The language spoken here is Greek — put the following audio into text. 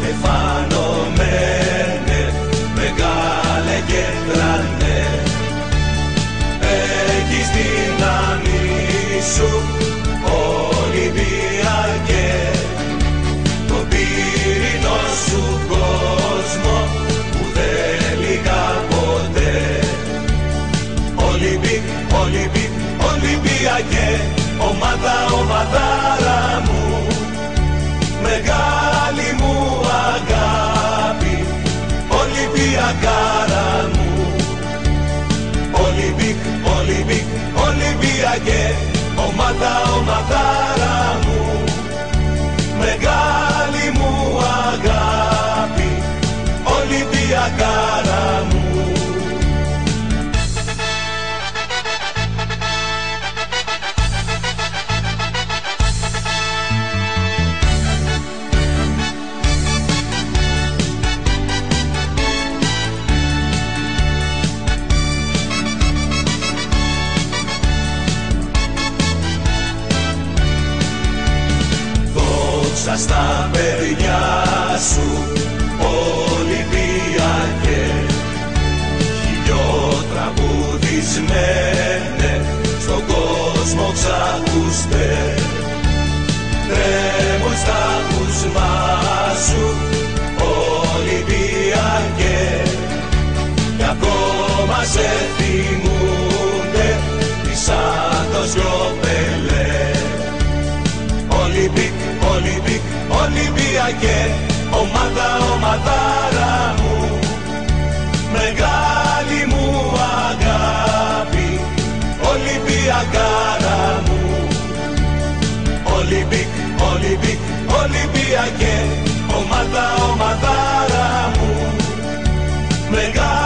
Εφανωμένε, μεγάλε και τρανέ, έχεις δύναμη σου, Ολυμπιακέ, το πύρινο σου κόσμο που δεν λυγά ποτέ. Ολυμπιακέ, ομάδα, ομαδάρα μου, μεγάλη μου αγάπη, Ολυμπιακάρα μου. Ολυμπιακέ, ομάδα, ομαδάρα μου, μεγάλη μου αγάπη, Ολυμπιακάρα μου. Στα παιδιά σου, Ολυμπιακέ, χιλιοτραγουδισμένε, στον κόσμο ξακούστε. Τρέμουν στα ακούσμα σου, Ολυμπιακέ, κι ακόμα σε θυμούνται οι Σάντος κι ο Πελέ. Ολυμπιακέ, ομάδα, ομαδάρα μου, μεγάλη μου αγάπη, Ολυμπιακάρα μου. Ολυμπιακέ, ομάδα, ομαδάρα μου, μεγάλη